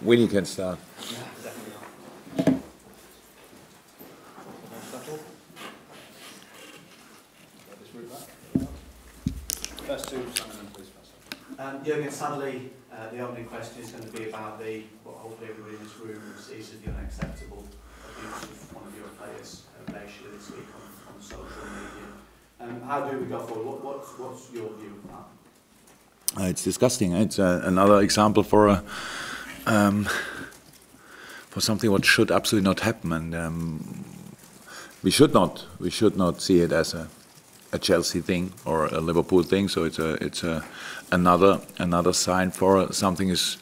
Winnie can start. First two, Simon, please. Jurgen, sadly, the opening question is going to be about what hopefully everybody in this room sees as the unacceptable abuse of one of your players racially this week on social media. How do we go forward? What's your view of that? It's disgusting. It's another example for something what should absolutely not happen, and we should not see it as a Chelsea thing or a Liverpool thing. So it's another sign for something is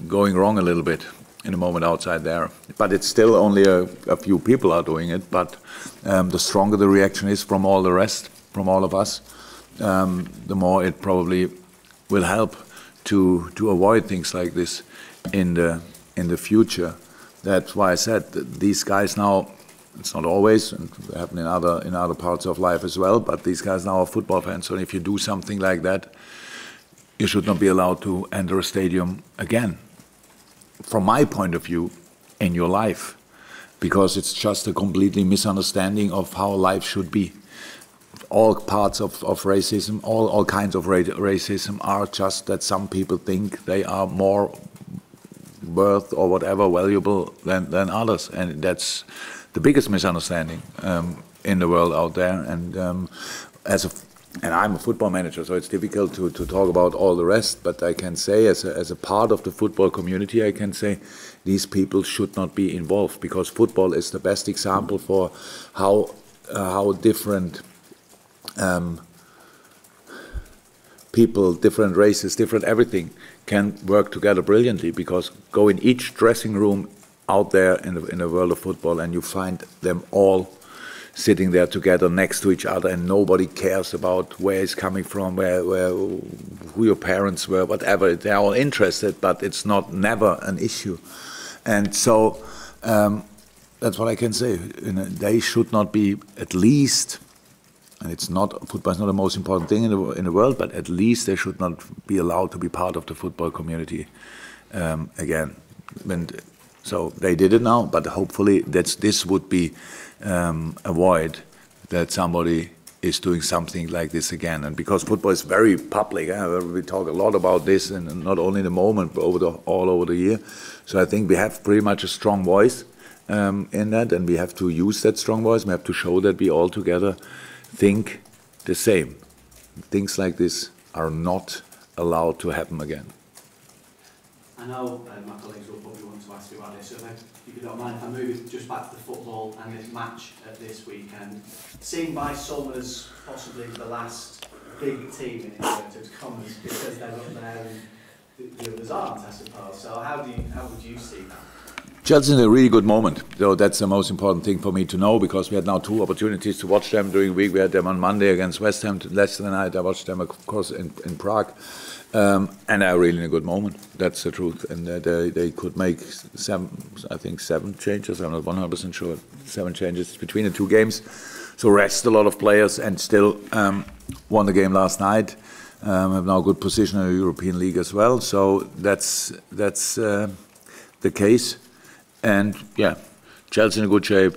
going wrong a little bit in a moment outside there. But it's still only a few people are doing it. But the stronger the reaction is from all the rest, from all of us, the more it probably will help to avoid things like this in the future. That's why I said that these guys now. It's not always, and it happen in other parts of life as well. But these guys now are football fans, so if you do something like that, you should not be allowed to enter a stadium again. From my point of view, in your life, because it's just a completely misunderstanding of how life should be. All parts of racism, all kinds of racism are just that some people think they are more worth or whatever valuable than others, and that's the biggest misunderstanding in the world out there. And and I'm a football manager, so it's difficult to talk about all the rest. But I can say, as a part of the football community, I can say these people should not be involved, because football is the best example for how different people, different races, different everything can work together brilliantly. Because go in each dressing room out there in the world of football, and you find them all sitting there together next to each other, and nobody cares about where it's coming from, who your parents were, whatever. They're all interested, but it's never an issue. And so that's what I can say. They should not be, at least, and football is not the most important thing in the world, but at least they should not be allowed to be part of the football community again. So they did it now, but hopefully this would be avoid that somebody is doing something like this again. And because football is very public, we talk a lot about this, and not only in the moment, but all over the year. So I think we have pretty much a strong voice in that, and we have to use that strong voice. We have to show that we all together think the same. Things like this are not allowed to happen again. I know my colleagues will probably want to ask you about this, so if you don't mind, if I move just back to the football and this match this weekend, seen by some as possibly the last big team in inverted commas, because they're up there and the others aren't, I suppose. So how would you see that? Chelsea in a really good moment, so that's the most important thing for me to know, because we had now two opportunities to watch them during the week. We had them on Monday against West Ham, last night I watched them, of course, in Prague. And they're really in a good moment. That's the truth. And they could make seven changes. I'm not 100% sure. 7 changes between the two games. So rest a lot of players, and still won the game last night. Have now a good position in the European League as well. So that's the case. And yeah, Chelsea in a good shape.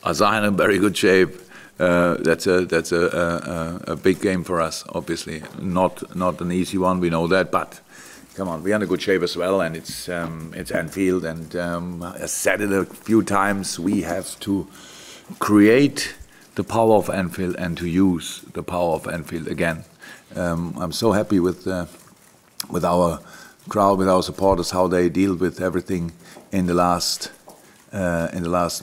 Azar in very good shape. That's a big game for us, obviously. Not an easy one, we know that, but come on, we're in a good shape as well, and it's Anfield, and I said it a few times, we have to create the power of Anfield and to use the power of Anfield again. I'm so happy with our crowd, with our supporters, how they deal with everything in the last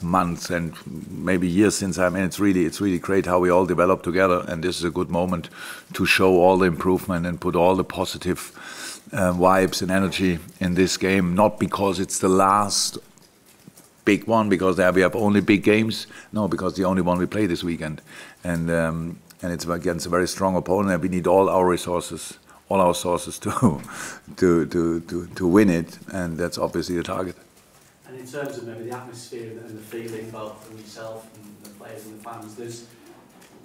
month and maybe years since I'm in. It's really great how we all develop together, and this is a good moment to show all the improvement and put all the positive vibes and energy in this game. Not because it's the last big one, because there we have only big games. No, because the only one we play this weekend, and it's against a very strong opponent, and we need all our sources to win it, and that's obviously the target. And terms of maybe the atmosphere and the feeling, both from yourself and the players and the fans, there's,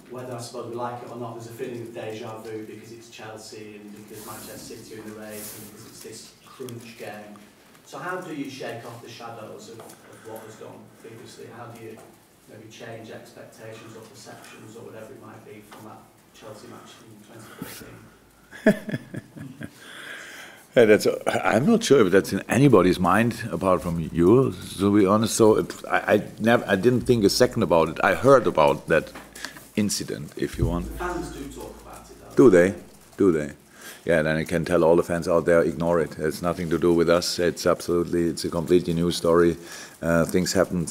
whether I suppose we like it or not, there's a feeling of deja vu because it's Chelsea and because Manchester City are in the race and because it's this crunch game. So how do you shake off the shadows of what has gone previously? How do you maybe change expectations or perceptions or whatever it might be from that Chelsea match in 2014? Yeah, I'm not sure if that's in anybody's mind apart from yours, to be honest. So I didn't think a second about it. I heard about that incident, if you want. The fans do talk about it, though. Do they? Yeah, then I can tell all the fans out there, ignore it. It's nothing to do with us. It's a completely new story. Things happen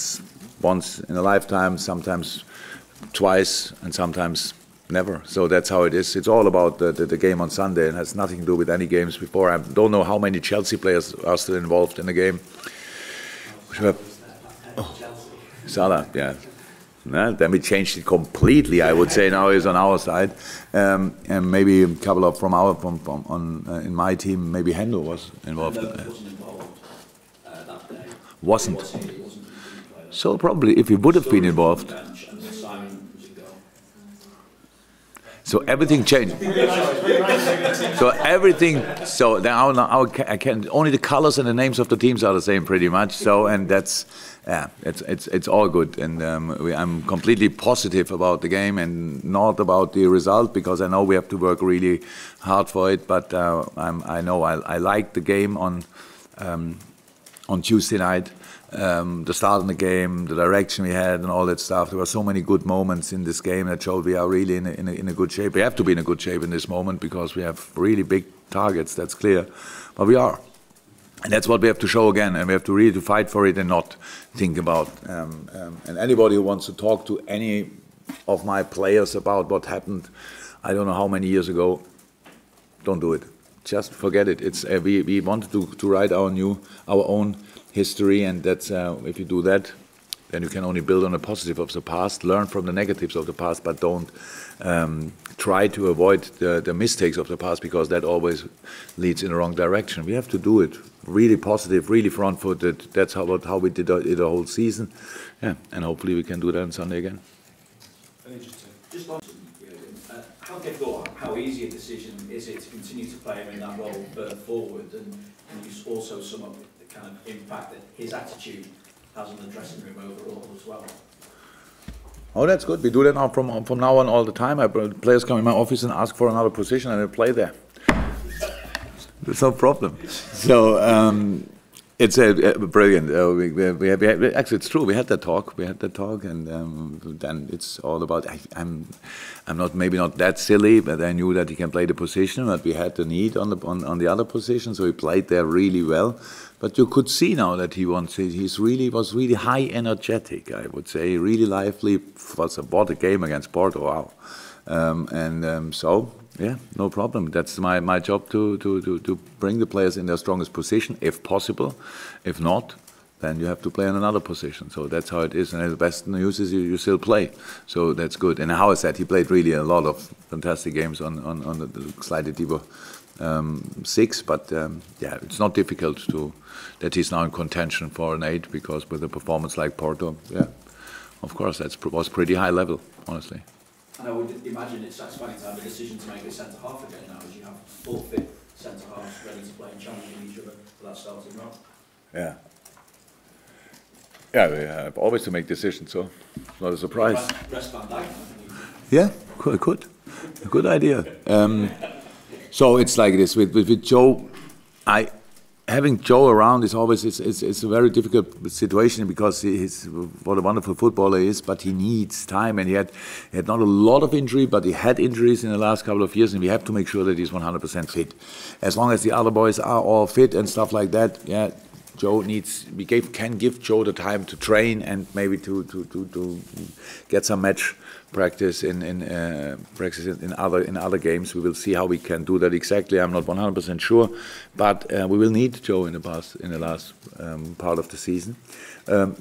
once in a lifetime, sometimes twice, and sometimes never. So that's how it is. It's all about the game on Sunday. It has nothing to do with any games before. I don't know how many Chelsea players are still involved in the game. Salah, yeah. Then we changed it completely. I would say now he's on our side, and maybe a couple of in my team. Maybe Hendel was involved. Wasn't involved that day. Wasn't. He wasn't. So probably if he would have been involved. So everything changed. So now I can only the colors and the names of the teams are the same pretty much. So and that's it's all good, and I'm completely positive about the game and not about the result because I know we have to work really hard for it. But I know I like the game on Tuesday night. The start of the game, the direction we had, and all that stuff. There were so many good moments in this game that showed we are really in a good shape. We have to be in a good shape in this moment because we have really big targets. That's clear, but we are, and that's what we have to show again. And we have to really fight for it and not think about. And anybody who wants to talk to any of my players about what happened, I don't know how many years ago, don't do it. Just forget it. It's we wanted to write our own history, and that's if you do that, then you can only build on the positive of the past, learn from the negatives of the past, but don't try to avoid the mistakes of the past because that always leads in the wrong direction. We have to do it really positive, really front-footed. That's how we did it the whole season, yeah. And hopefully we can do that on Sunday again. Just on how difficult, how easy a decision is it to continue to play him in that role further forward, and you also sum up the kind of impact that his attitude has on the dressing room overall as well? Oh, that's good. We do that now from now on all the time. Players come in my office and ask for another position, and I play there. There's no problem. So it's brilliant. Actually, it's true. We had that talk. And then it's all about. I'm maybe not that silly, but I knew that he can play the position. But we had the need on the other position, so he played there really well. But you could see now that he was really high energetic. I would say really lively. Was about a game against Porto. Wow, so. Yeah, no problem. That's my job to bring the players in their strongest position, if possible. If not, then you have to play in another position. So that's how it is. And the best news is you still play. So that's good. And how I said, he played really a lot of fantastic games on the slightly deeper 6. But yeah, it's not difficult that he's now in contention for an 8 because with a performance like Porto, yeah, of course, was pretty high level, honestly. And I would imagine it's satisfying to have a decision to make a centre-half again now, as you have full fit centre-halves ready to play and challenging each other for that starting role. Yeah. Yeah, we have always to make decisions, so it's not a surprise. Rest Van Dijk. Yeah, good. A good idea. So it's like this with Joe. Having Joe around is always it's a very difficult situation because he's what a wonderful footballer he is, but he needs time, and he had not a lot of injury, but he had injuries in the last couple of years, and we have to make sure that he's 100% fit. As long as the other boys are all fit and stuff like that, yeah, Joe can give Joe the time to train and maybe to get some match practice in other games. We will see how we can do that exactly. I'm not 100% sure, but we will need Joe in the last part of the season.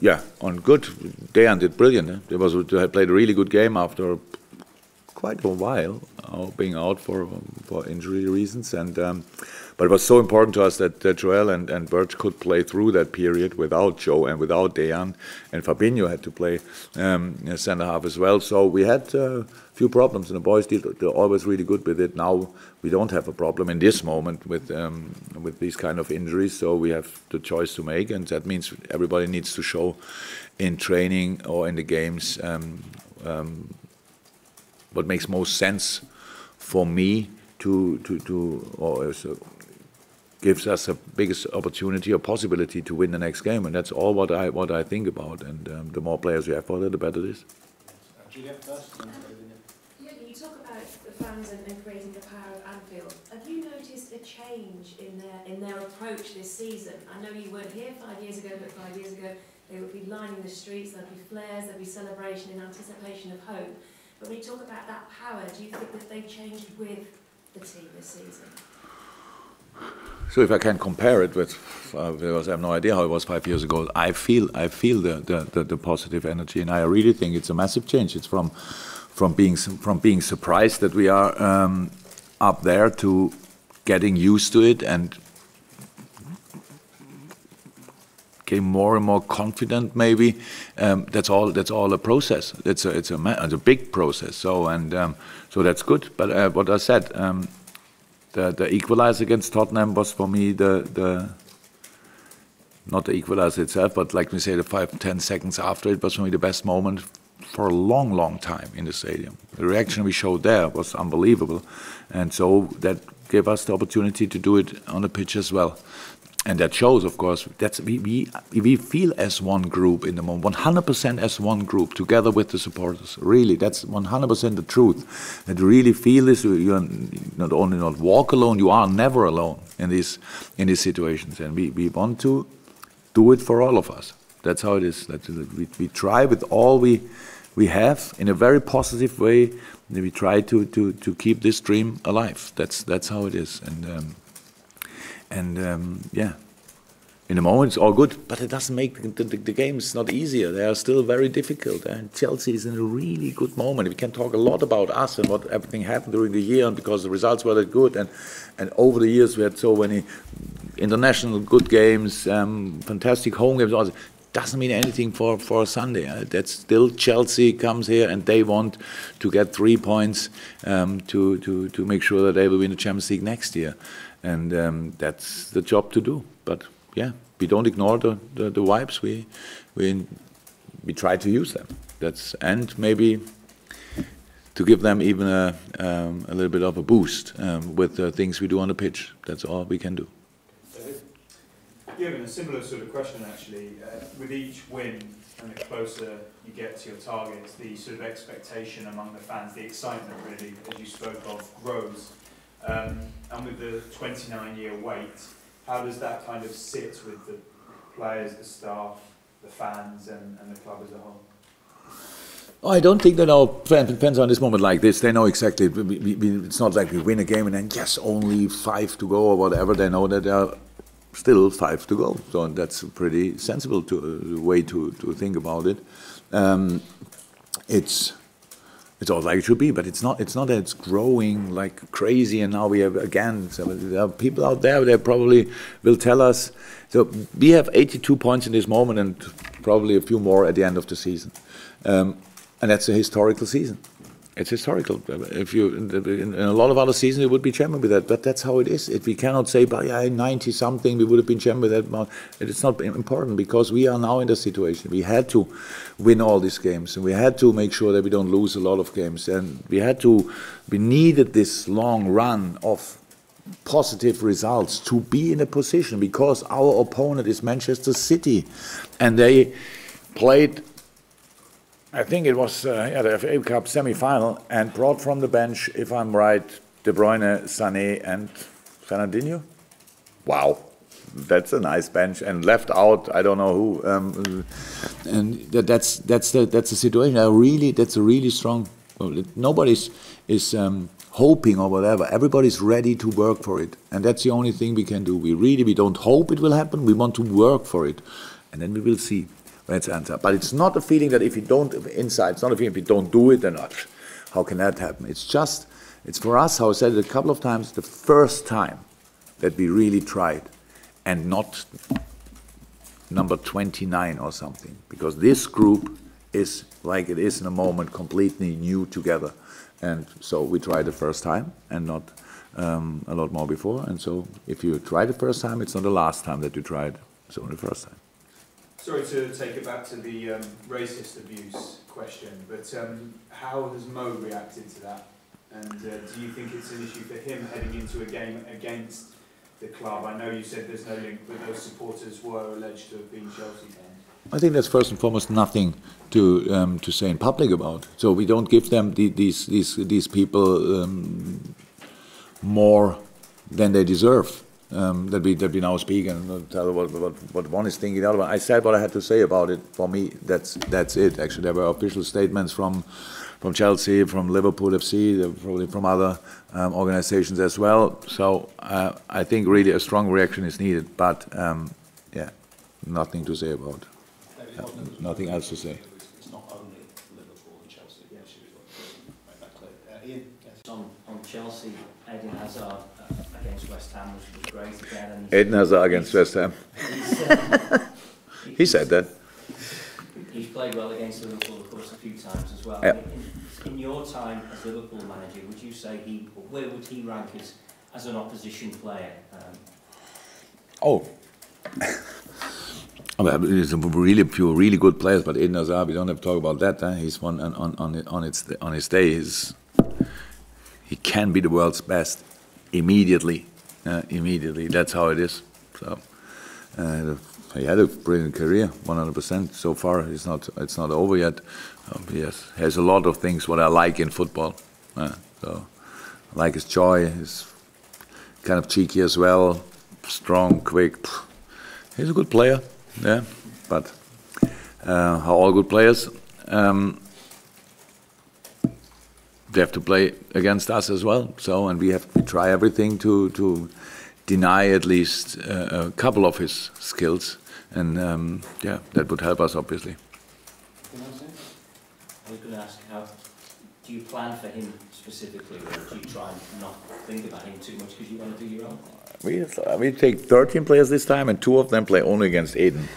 Yeah, on good. Dejan did brilliant. They played a really good game after quite a while, being out for injury reasons, and but it was so important to us that Joel and Birch could play through that period without Joe and without Dejan, and Fabinho had to play centre half as well. So we had a few problems, and the boys they're always really good with it. Now we don't have a problem in this moment with these kind of injuries, so we have the choice to make, and that means everybody needs to show in training or in the games what makes most sense for me gives us the biggest opportunity or possibility to win the next game, and that's all what I think about. And the more players we have for that, the better it is. Julia, first. Jurgen, you talk about the fans and creating the power of Anfield. Have you noticed a change in their approach this season? I know you weren't here 5 years ago, but 5 years ago they would be lining the streets, there'd be flares, there'd be celebration in anticipation of hope. But when you talk about that power, do you think that they changed with the team this season? So if I can compare it with, because I have no idea how it was 5 years ago, I feel the positive energy, and I really think it's a massive change. It's from being surprised that we are up there to getting used to it and getting more and more confident. Maybe that's all a process. It's a big process. So so that's good. But what I said. The equalizer against Tottenham was for me not the equalizer itself, but like we say, the 5-10 seconds after it was for me the best moment for a long time in the stadium. The reaction we showed there was unbelievable, and so that gave us the opportunity to do it on the pitch as well. And that shows, of course, we feel as one group in the moment, 100% as one group, together with the supporters. Really, that's 100% the truth. That you really feel this. You not only not walk alone, you are never alone in these situations. And we want to do it for all of us. That's how it is. We try with all we have in a very positive way. We try to keep this dream alive. That's how it is. Yeah, in the moment it's all good, but it doesn't make the games not easier. They are still very difficult. And Chelsea is in a really good moment. We can talk a lot about us and what everything happened during the year, and because the results were that good, and over the years we had so many international good games, fantastic home games. Also, doesn't mean anything for Sunday. That's still Chelsea comes here and they want to get 3 points to make sure that they will win the Champions League next year. And that's the job to do. But yeah, we don't ignore the vibes. We try to use them. And maybe to give them even a little bit of a boost with the things we do on the pitch. That's all we can do. Jurgen, a similar sort of question actually. With each win and the closer you get to your targets, the sort of expectation among the fans, the excitement really, as you spoke of, grows. And with the 29-year wait, how does that kind of sit with the players, the staff, the fans, and the club as a whole? I don't think that our fans are in this moment like this. They know exactly. It's not like we win a game and then yes, only 5 to go or whatever. They know that there are still 5 to go. So that's a pretty sensible way to think about it. It's all like it should be, but it's not that it's growing like crazy. And now we have again. So there are people out there. They probably will tell us. So we have 82 points in this moment, and probably a few more at the end of the season. And that's a historical season. It's historical. If you in a lot of other seasons, it would be champion with that. But that's how it is. We cannot say by 90 something we would have been champion with that. It's not important because we are now in the situation. We had to win all these games, and we had to make sure that we don't lose a lot of games. And we needed this long run of positive results to be in a position, because our opponent is Manchester City, and they played. I think it was the FA Cup semi-final, and brought from the bench, if I'm right, De Bruyne, Sané, and Fernandinho. Wow, that's a nice bench, and left out I don't know who. And that's the situation. That's a really strong. Nobody's is hoping or whatever. Everybody's ready to work for it, and that's the only thing we can do. We don't hope it will happen. We want to work for it, and then we will see. That's the answer. But it's not a feeling that if you don't inside. It's not a feeling if you don't do it, then how can that happen? It's for us, how I said it a couple of times, the first time that we really tried, and not number 29 or something, because this group is like it is in a moment completely new together, and so we tried the first time and not a lot more before, and so if you try the first time, it's not the last time that you tried, it's only the first time. Sorry to take it back to the racist abuse question, but how has Mo reacted to that? And do you think it's an issue for him heading into a game against the club? I know you said there's no link, but those supporters were alleged to have been Chelsea fans. I think that's first and foremost nothing to say in public about. So we don't give them these people more than they deserve. That we now speak and tell what one is thinking. The other one, I said what I had to say about it. For me, that's it. Actually, there were official statements from Chelsea, from Liverpool FC, probably from other organizations as well. So I think really a strong reaction is needed. But yeah, nothing to say about. Nothing else to say. It's not only Liverpool and Chelsea. Yeah, she was right back clear. Ian, yes. On Chelsea, Eden Hazard against West Ham was great again. Eden Hazard against West Ham. He said that. He's played well against Liverpool, of course, a few times as well. Yeah. In your time as Liverpool manager, would you say where would he rank as an opposition player? Oh. There's a really few really good players, but Eden Hazard, we don't have to talk about that. He's one on his day. He can be the world's best immediately. Immediately, that's how it is. So he had a brilliant career, 100%. So far, it's not over yet. He has a lot of things what I like in football. So I like his joy. He's kind of cheeky as well, strong, quick. He's a good player. Yeah, but how all good players, they have to play against us as well. So, and we try everything to deny at least a couple of his skills, and yeah, that would help us obviously. I was going to ask, how do you plan for him specifically, or do you try and not think about him too much because you want to do your own thing? We take 13 players this time, and 2 of them play only against Eden.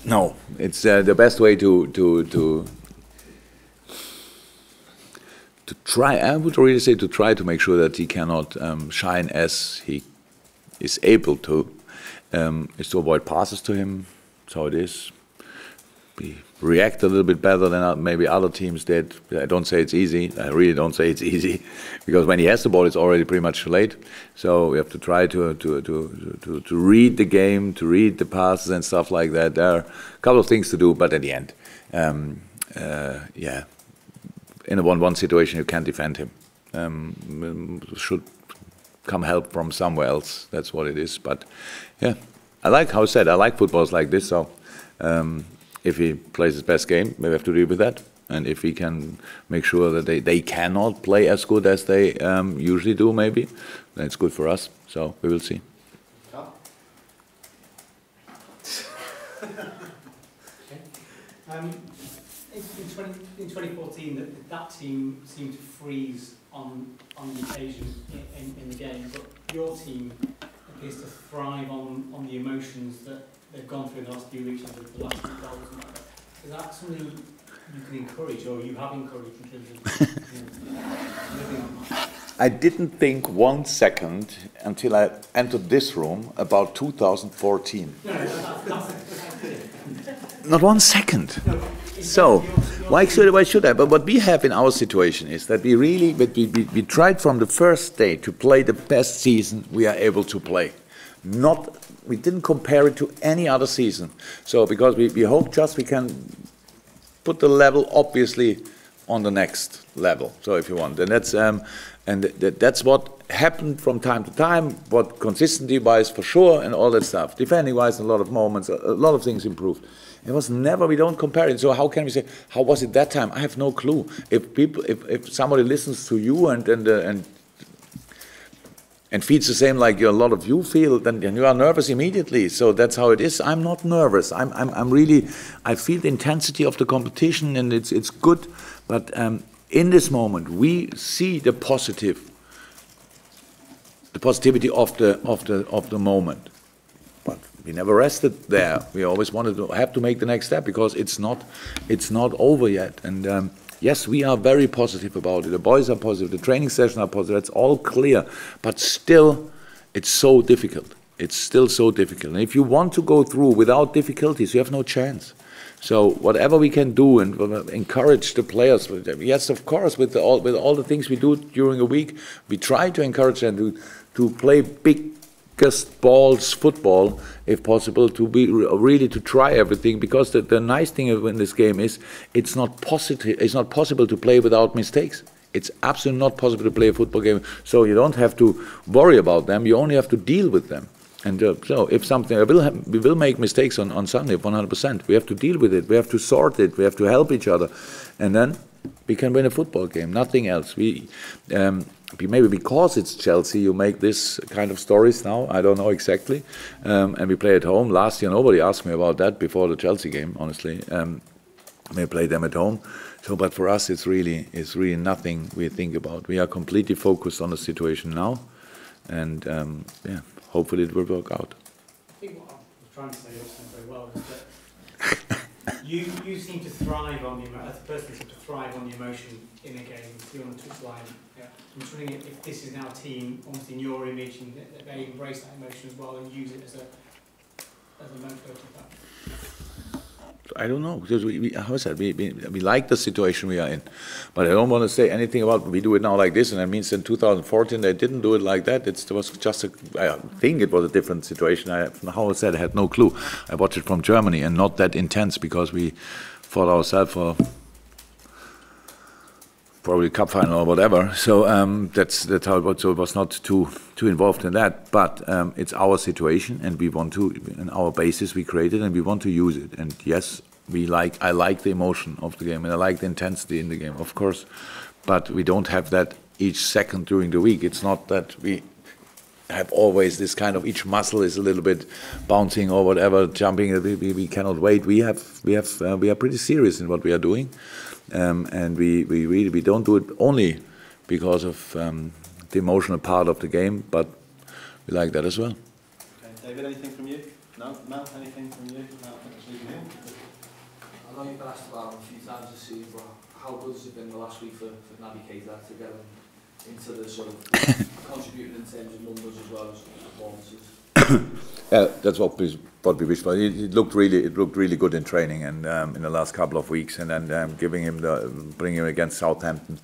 No, it's the best way to try. I would really say to try to make sure that he cannot shine as he is able to. Is to avoid passes to him. That's how it is. We react a little bit better than maybe other teams did. I don't say it's easy. I really don't say it's easy, because when he has the ball, it's already pretty much too late. So we have to try to read the game, to read the passes and stuff like that. There are a couple of things to do, but at the end, yeah, in a 1-1 situation, you can't defend him. Should come help from somewhere else. That's what it is. But yeah, I like how I said. I like footballs like this. So. If he plays his best game, we have to deal with that. And if he can make sure that they cannot play as good as they usually do, maybe, then it's good for us. So we will see. In 2014, that team seemed to freeze on the occasion in the game, but your team appears to thrive on the emotions that they've gone through in the last few weeks, the last 2 goals and that. Is that something you can encourage, or you have encouraged in terms of living on that? I didn't think 1 second until I entered this room about 2014. Not 1 second. So, why should I? But what we have in our situation is that we tried from the first day to play the best season we are able to play. We didn't compare it to any other season. So because we hope just we can put the level obviously on the next level. So if you want, and that's what happened from time to time. What consistency-wise for sure, and all that stuff. Defending-wise, a lot of moments, a lot of things improved. It was never. We don't compare it. So how can we say how was it that time? I have no clue. If somebody listens to you and feels the same like a lot of you feel, then you are nervous immediately. So that's how it is. I'm not nervous. I'm really. I feel the intensity of the competition, and it's good. But in this moment, we see the positivity of the moment. But we never rested there. We always wanted to have to make the next step because it's not over yet. And yes, we are very positive about it. The boys are positive. The training sessions are positive. It's all clear. But still, it's so difficult. It's still so difficult. And if you want to go through without difficulties, you have no chance. So whatever we can do and encourage the players, yes, of course, with all the things we do during a week, we try to encourage them to play biggest balls football, if possible, to be really to try everything. Because the nice thing in this game is it's not possible to play without mistakes. It's absolutely not possible to play a football game. So you don't have to worry about them. You only have to deal with them. And so if something, we will make mistakes on Sunday, 100%. We have to deal with it. We have to sort it. We have to help each other. And then we can win a football game, nothing else. Maybe because it's Chelsea, you make this kind of stories now. I don't know exactly. And we play at home. Last year, nobody asked me about that before the Chelsea game, honestly. We played them at home. So, but for us, it's really nothing we think about. We are completely focused on the situation now. And, yeah. Hopefully it will work out. I think what I was trying to say also very well was that you seem to thrive on the as a person seem to thrive on the emotion in a game. You're on the touchline. Yeah. I'm just wondering if this is now a team, almost in your image, and that they embrace that emotion as well and use it as a motivator of that. I don't know, because we like the situation we are in, but I don't want to say anything about we do it now like this, and that means in 2014 they didn't do it like that. It was just I think it was a different situation. How I said, I had no clue. I watched it from Germany and not that intense because we fought ourselves for probably cup final or whatever. So that's how it was. So it was not too involved in that. But it's our situation, and we want to, and our basis we created, and we want to use it. And yes, I like the emotion of the game, and I like the intensity in the game, of course. But we don't have that each second during the week. It's not that we have always this kind of each muscle is a little bit bouncing or whatever, jumping. We cannot wait. We are pretty serious in what we are doing. And we don't do it only because of the emotional part of the game, but we like that as well. Okay, David, anything from you? No, Matt, anything from you? No, I know you've been asked about him a few times this season, but how good has it been the last week for Naby Keita to get him into the sort of contributing in terms of numbers as well as performances? Yeah, that's what we wish for. It looked really good in training and in the last couple of weeks, and then bringing him against Southampton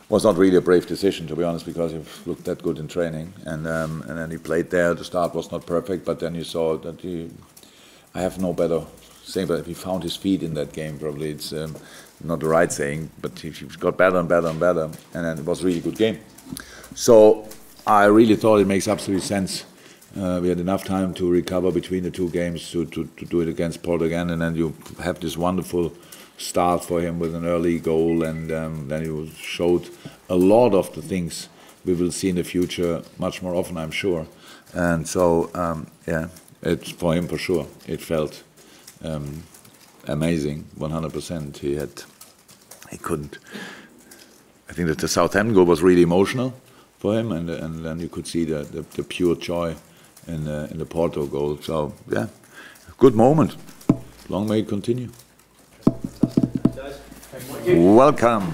was not really a brave decision, to be honest, because he looked that good in training, and then he played there. The start was not perfect, but then you saw that I have no better saying, but he found his feet in that game. Probably it's not the right saying, but he got better and better and better, and then it was a really good game. So I really thought it makes absolute sense. We had enough time to recover between the two games to do it against Port again, and then you have this wonderful start for him with an early goal, and then he showed a lot of the things we will see in the future much more often, I'm sure. And so, yeah, it's for him for sure. It felt amazing, 100%. He couldn't. I think that the Southampton goal was really emotional for him, and then you could see the pure joy in the Porto goal. So yeah, good moment. Long may it continue. Welcome.